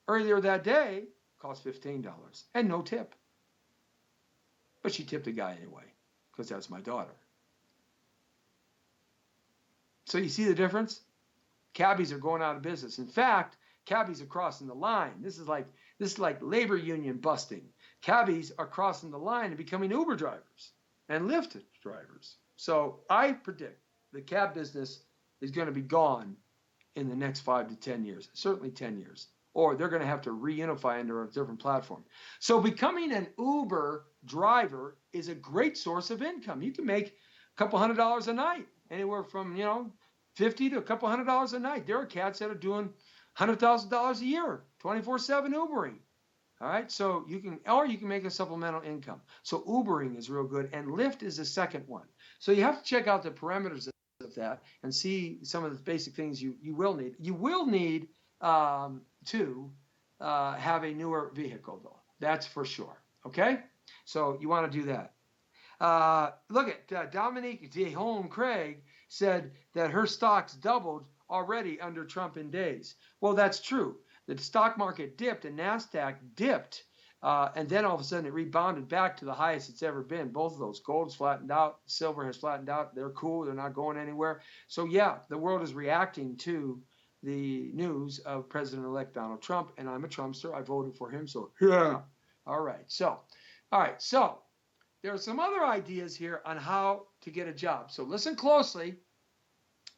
earlier that day cost $15 and no tip. But she tipped the guy anyway, because that's my daughter. So you see the difference? Cabbies are going out of business. In fact, cabbies are crossing the line. This is like labor union busting. Cabbies are crossing the line and becoming Uber drivers and Lyft drivers. So I predict the cab business is going to be gone in the next 5 to 10 years, certainly 10 years, or they're going to have to reunify under a different platform. So becoming an Uber driver is a great source of income. You can make a couple $100 a night, anywhere from, $50 to a couple $100 a night. There are cats that are doing $100,000 a year, 24/7 Ubering. All right, so you can make a supplemental income. So Ubering is real good, and Lyft is the second one. So you have to check out the parameters of that and see some of the basic things you will need. You will need to have a newer vehicle, though. That's for sure. Okay, so you want to do that. Look at Dominique DeHolm Craig said that her stocks doubled already under Trump in days. Well, that's true. The stock market dipped and NASDAQ dipped, and then all of a sudden it rebounded back to the highest it's ever been. Both of those, gold's flattened out, silver has flattened out. They're cool. They're not going anywhere. So yeah, the world is reacting to the news of President-elect Donald Trump, and I'm a Trumpster. I voted for him, so yeah. All right. So there are some other ideas here on how to get a job. So listen closely.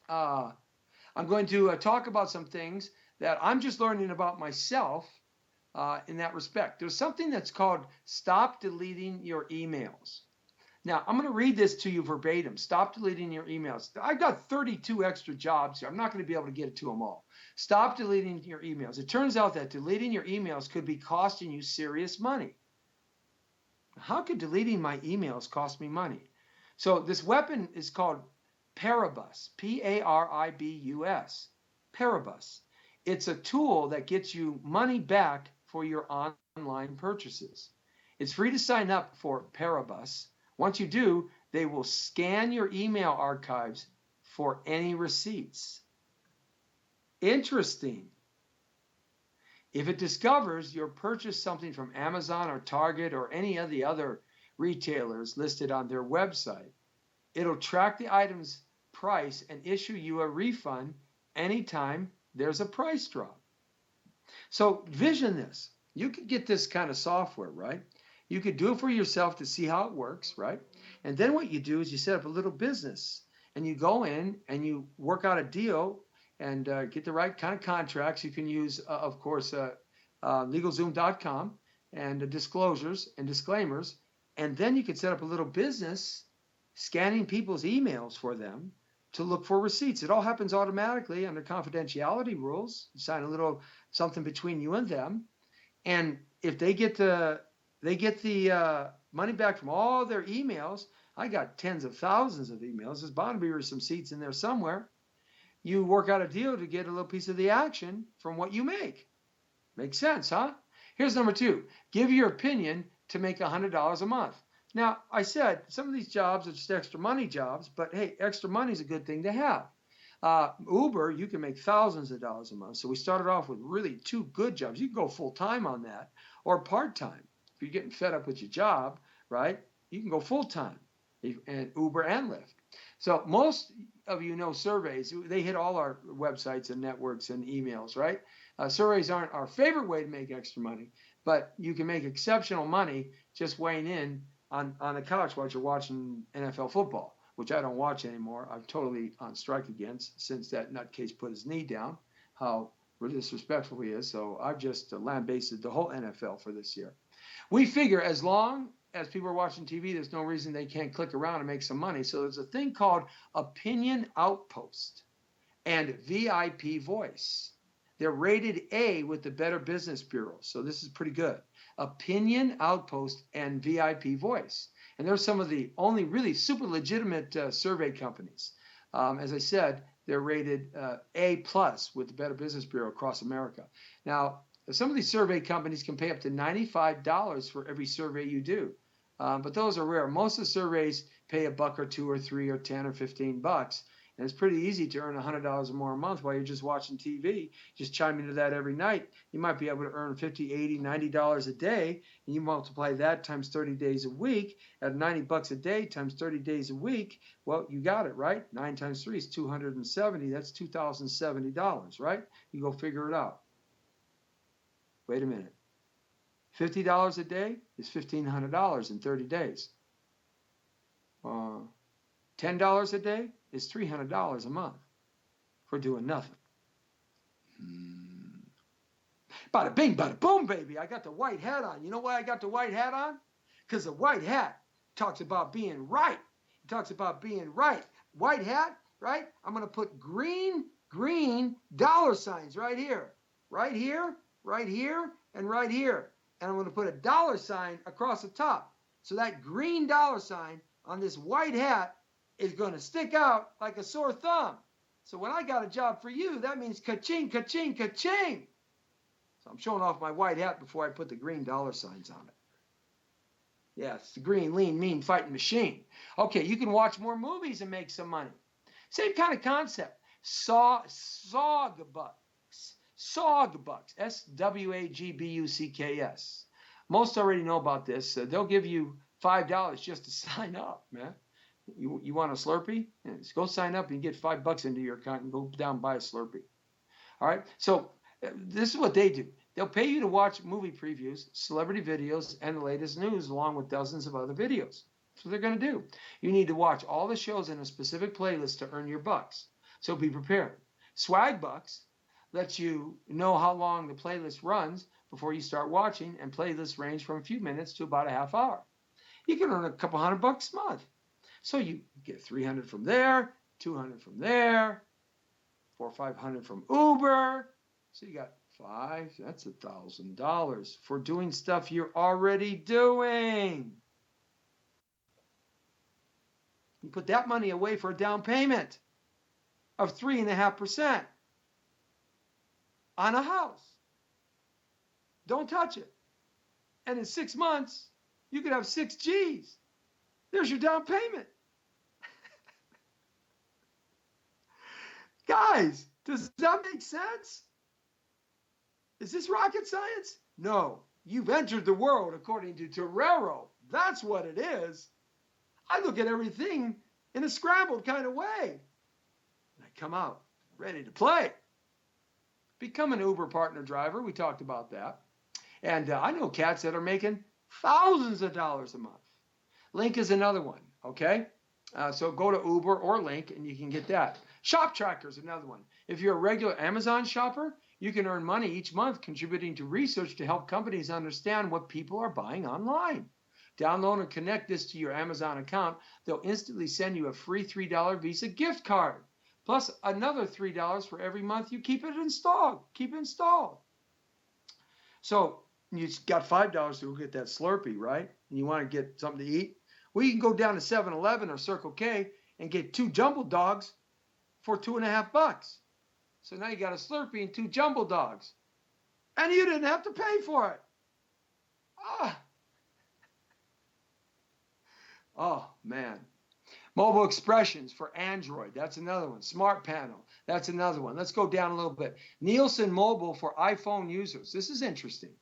I'm going to talk about some things that I'm just learning about myself in that respect. There's something that's called stop deleting your emails. Now, I'm going to read this to you verbatim. Stop deleting your emails. I've got 32 extra jobs here. I'm not going to be able to get to them all. Stop deleting your emails. It turns out that deleting your emails could be costing you serious money. How could deleting my emails cost me money? So this weapon is called Paribus, Paribus, Paribus. It's a tool that gets you money back for your online purchases. It's free to sign up for Paribus. Once you do, they will scan your email archives for any receipts. Interesting. If it discovers you purchased something from Amazon or Target or any of the other retailers listed on their website, it'll track the item's price and issue you a refund anytime there's a price drop. So vision this. You could get this kind of software, right? You could do it for yourself to see how it works, right? And then what you do is you set up a little business and you go in and you work out a deal and get the right kind of contracts. You can use, of course, LegalZoom.com and disclosures and disclaimers. And then you can set up a little business scanning people's emails for them to look for receipts. It all happens automatically under confidentiality rules. You sign a little something between you and them. And if they get the money back from all their emails, I got tens of thousands of emails. There's bound to be some seats in there somewhere. You work out a deal to get a little piece of the action from what you make. Makes sense, huh? Here's number 2. Give your opinion to make $100 a month. Now, I said some of these jobs are just extra money jobs, but hey, extra money is a good thing to have. Uber, you can make thousands of dollars a month. So we started off with really 2 good jobs. You can go full-time on that or part-time. if you're getting fed up with your job, right, you can go full-time and Uber and Lyft. So most of you know surveys, they hit all our websites and networks and emails, right? Surveys aren't our favorite way to make extra money, but you can make exceptional money just weighing in on the couch while you're watching NFL football, which I don't watch anymore. I'm totally on strike against since that nutcase put his knee down, how disrespectful he is. So I've just lambasted the whole NFL for this year. We figure as long as people are watching TV, there's no reason they can't click around and make some money. So there's a thing called Opinion Outpost and VIP Voice. They're rated A with the Better Business Bureau. So this is pretty good. Opinion Outpost and VIP Voice. And they're some of the only really super legitimate survey companies. As I said, they're rated A plus with the Better Business Bureau across America. Now, some of these survey companies can pay up to $95 for every survey you do. But those are rare. Most of the surveys pay $1 or $2 or $3 or $10 or $15. And it's pretty easy to earn $100 or more a month while you're just watching TV. Just chime into that every night. You might be able to earn $50, $80, $90 a day. And you multiply that times 30 days a week at $90 a day times 30 days a week. Well, you got it, right? 9 times 3 is 270. That's $2,070, right? You go figure it out. Wait a minute. $50 a day is $1,500 in 30 days. $10 a day is $300 a month for doing nothing. Bada bing, bada boom, baby. I got the white hat on. You know why I got the white hat on? Because the white hat talks about being right. It talks about being right. White hat, right? I'm going to put green dollar signs right here, right here, right here, and right here. And I'm going to put a dollar sign across the top. So that green dollar sign on this white hat is going to stick out like a sore thumb. So when I got a job for you, that means ka-ching, ka-ching, ka-ching. So I'm showing off my white hat before I put the green dollar signs on it. Yeah, it's the green, lean, mean fighting machine. Okay, you can watch more movies and make some money. Same kind of concept. Sawbucks. Sawbucks. SWAGBUCKS. Most already know about this. They'll give you $5 just to sign up, man. You want a Slurpee? Yeah, just go sign up and get $5 into your account and go down and buy a Slurpee. All right. So this is what they do. They'll pay you to watch movie previews, celebrity videos, and the latest news, along with dozens of other videos. That's what they're going to do. You need to watch all the shows in a specific playlist to earn your bucks. So be prepared. Swag Bucks lets you know how long the playlist runs before you start watching, and playlists range from a few minutes to about a half hour. You can earn a couple $100 a month. So you get 300 from there, 200 from there, 400 or 500 from Uber. So you got that's $1,000 for doing stuff you're already doing. You put that money away for a down payment of 3.5% on a house. Don't touch it. And in 6 months, you could have 6 G's. There's your down payment. Guys, does that make sense? Is this rocket science? No. You've entered the world according to Torero. That's what it is. I look at everything in a scrambled kind of way. I come out ready to play. Become an Uber partner driver. We talked about that. And I know cats that are making thousands of dollars a month. Link is another one, okay? So go to Uber or Link and you can get that. Shop Tracker is another one. If you're a regular Amazon shopper, you can earn money each month contributing to research to help companies understand what people are buying online. Download and connect this to your Amazon account. They'll instantly send you a free $3 Visa gift card, plus another $3 for every month you keep it installed. So you got $5 to go get that Slurpee, right? And you want to get something to eat? Well, you can go down to 7-Eleven or Circle K and get 2 jumbo dogs for $2.50. So now you got a Slurpee and 2 jumbo dogs. And you didn't have to pay for it. Oh, man. Mobile expressions for Android. That's another one. Smart panel. That's another one. Let's go down a little bit. Nielsen Mobile for iPhone users. This is interesting.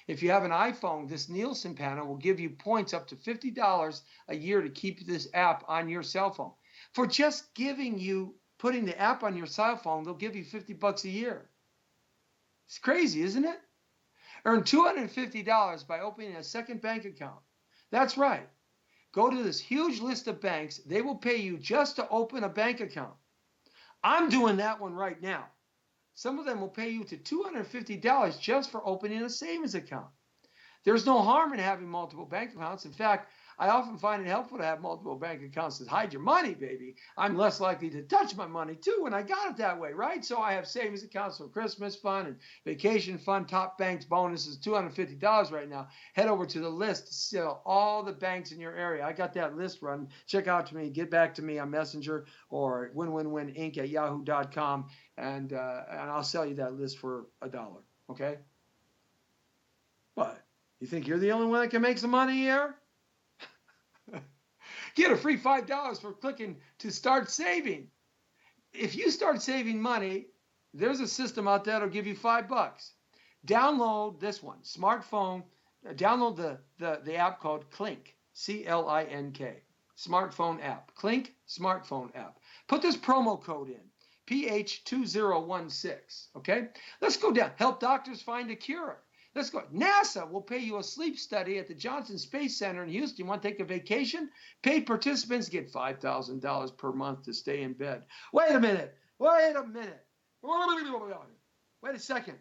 If you have an iPhone, this Nielsen panel will give you points up to $50 a year to keep this app on your cell phone. For just putting the app on your cell phone, they'll give you $50 a year. It's crazy, isn't it? Earn $250 by opening a second bank account. That's right. Go to this huge list of banks. They will pay you just to open a bank account. I'm doing that one right now. Some of them will pay you to $250 just for opening a savings account. There's no harm in having multiple bank accounts. In fact, I often find it helpful to have multiple bank accounts to hide your money, baby. I'm less likely to touch my money too when I got it that way, right? So I have savings accounts for Christmas fund and vacation fund, top banks bonuses, $250 right now. Head over to the list to see all the banks in your area. I got that list run. Check out to me, get back to me on Messenger or winwinwininc@yahoo.com, and I'll sell you that list for $1, okay? What? You think you're the only one that can make some money here? Get a free $5 for clicking to start saving. If you start saving money, there's a system out there that'll give you $5. Download this one, smartphone. Download the app called Clink, C-L-I-N-K, smartphone app. Clink smartphone app. Put this promo code in, PH2016. Okay, let's go down. Help doctors find a cure. Let's go. NASA will pay you a sleep study at the Johnson Space Center in Houston. You want to take a vacation? Paid participants get $5,000 per month to stay in bed. Wait a minute. Wait a minute. Wait a second.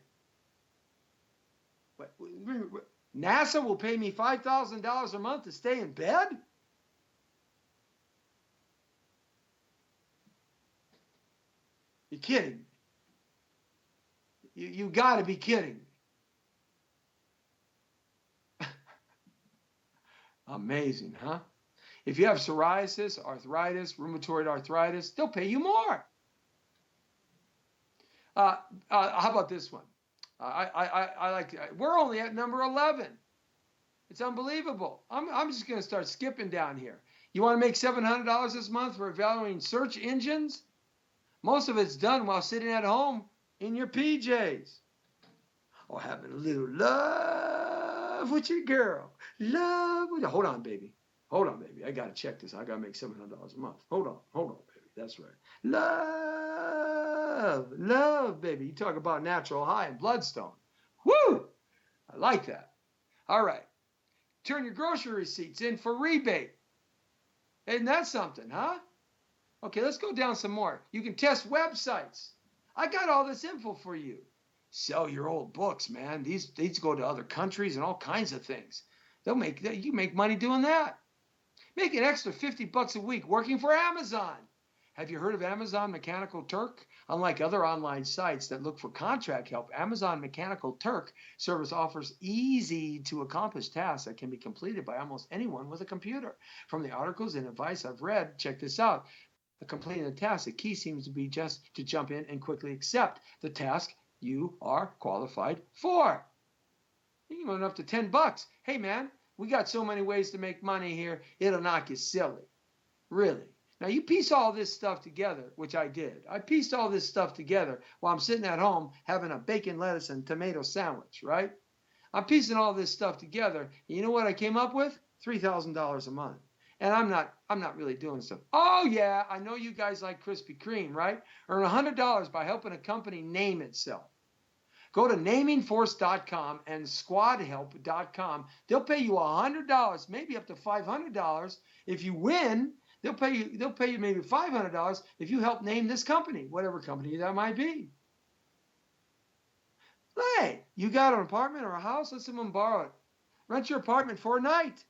NASA will pay me $5,000 a month to stay in bed? You're kidding me. You got to be kidding me. Amazing, huh? If you have psoriasis, arthritis, rheumatoid arthritis, they'll pay you more. How about this one? We're only at number 11. It's unbelievable. I'm just going to start skipping down here. You want to make $700 this month for evaluating search engines? Most of it's done while sitting at home in your PJs. Or having a little love with your girl. Love with you. Hold on, baby. Hold on, baby. I got to check this. I got to make $700 a month. Hold on, baby. That's right. Love, baby. You talk about natural high and bloodstone. Woo! I like that. All right. Turn your grocery receipts in for rebate. Isn't that something, huh? Okay, let's go down some more. You can test websites. I got all this info for you. Sell your old books, man. These go to other countries and all kinds of things. You make money doing that. Make an extra $50 a week working for Amazon. Have you heard of Amazon Mechanical Turk? Unlike other online sites that look for contract help, Amazon Mechanical Turk service offers easy to accomplish tasks that can be completed by almost anyone with a computer. From the articles and advice I've read, check this out. Completing a task, the key seems to be just to jump in and quickly accept the task you are qualified for. You can earn up to $10. Hey man, we got so many ways to make money here, it'll knock you silly. Really. Now you piece all this stuff together, which I did. I pieced all this stuff together while I'm sitting at home having a bacon, lettuce, and tomato sandwich, right? I'm piecing all this stuff together. You know what I came up with? $3,000 a month. And I'm not really doing stuff. Oh yeah, I know you guys like Krispy Kreme, right? Earn $100 by helping a company name itself. Go to namingforce.com and squadhelp.com. They'll pay you $100, maybe up to $500. If you win, they'll pay you maybe $500 if you help name this company, whatever company that might be. Hey, you got an apartment or a house? Let someone borrow it. Rent your apartment for a night.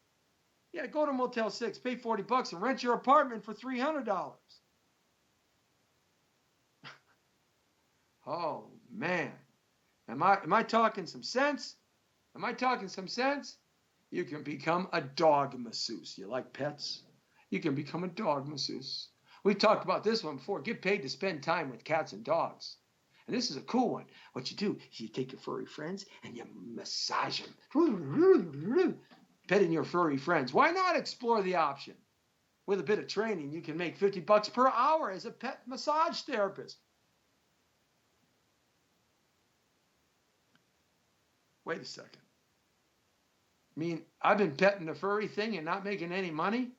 Yeah, go to Motel 6, pay $40 and rent your apartment for $300. Oh man. Am I talking some sense? Am I talking some sense? You can become a dog masseuse. You like pets? You can become a dog masseuse. We've talked about this one before. Get paid to spend time with cats and dogs. And this is a cool one. What you do is you take your furry friends and you massage them. Petting your furry friends. Why not explore the option? With a bit of training, you can make $50 per hour as a pet massage therapist. Wait a second. mean, I've been petting the furry thing and not making any money?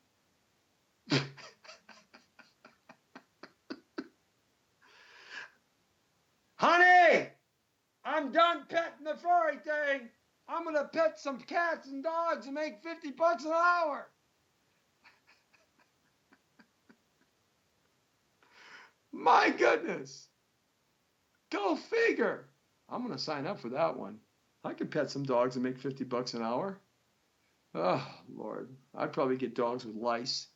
Honey, I'm done petting the furry thing. I'm going to pet some cats and dogs and make $50 an hour. My goodness. Go figure. I'm going to sign up for that one. I could pet some dogs and make $50 an hour. Oh, Lord. I'd probably get dogs with lice.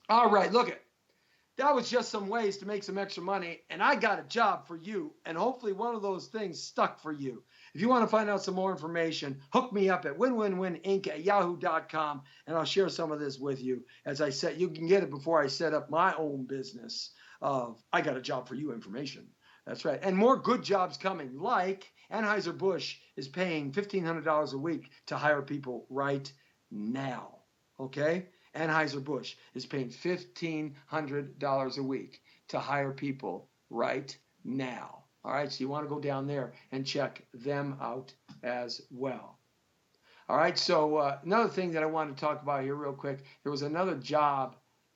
All right, look it. That was just some ways to make some extra money, and I got a job for you, and hopefully one of those things stuck for you. If you want to find out some more information, hook me up at winwinwininc@yahoo.com, and I'll share some of this with you. As I said, you can get it before I set up my own business of I got a job for you information. That's right. And more good jobs coming, like Anheuser-Busch is paying $1,500 a week to hire people right now. Okay? Anheuser-Busch is paying $1,500 a week to hire people right now. All right, so you want to go down there and check them out as well. All right, so another thing that I wanted to talk about here real quick, there was another job,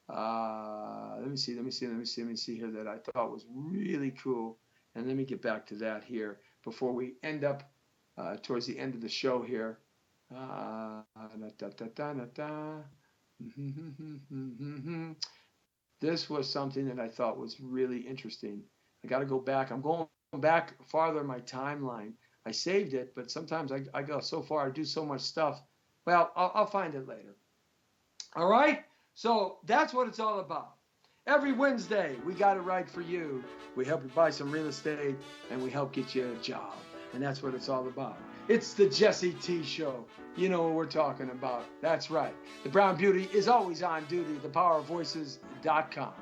let me see here that I thought was really cool. And let me get back to that here before we end up towards the end of the show here. This was something that I thought was really interesting. I got to go back. I'm going back farther in my timeline. I saved it, but sometimes I go so far, I do so much stuff. Well, I'll find it later. All right? So that's what it's all about. Every Wednesday, we got it right for you. We help you buy some real estate, and we help get you a job. And that's what it's all about. It's the Jesse T Show. You know what we're talking about. That's right. The Brown Beauty is always on duty. ThePowerOfVoices.com.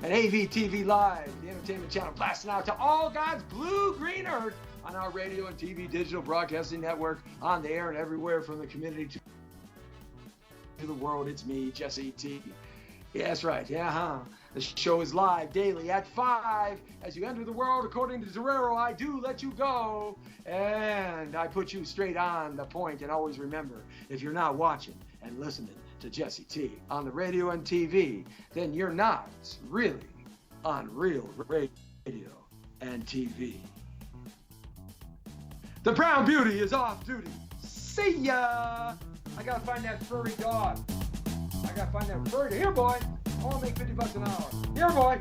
And AVTV Live, the entertainment channel, blasting out to all God's blue-green earth on our radio and TV digital broadcasting network, on the air and everywhere from the community to the world. It's me, Jesse T. Yeah, that's right. Yeah, The show is live daily at 5. As you enter the world, according to Torero, I do let you go. And I put you straight on the point. And always remember, if you're not watching and listening to Jesse T on the radio and TV, then you're not really on real radio and TV. The Brown Beauty is off duty. See ya! I gotta find that furry dog. I gotta find that furry. Here, boy. I wanna make $50 an hour. Here, boy.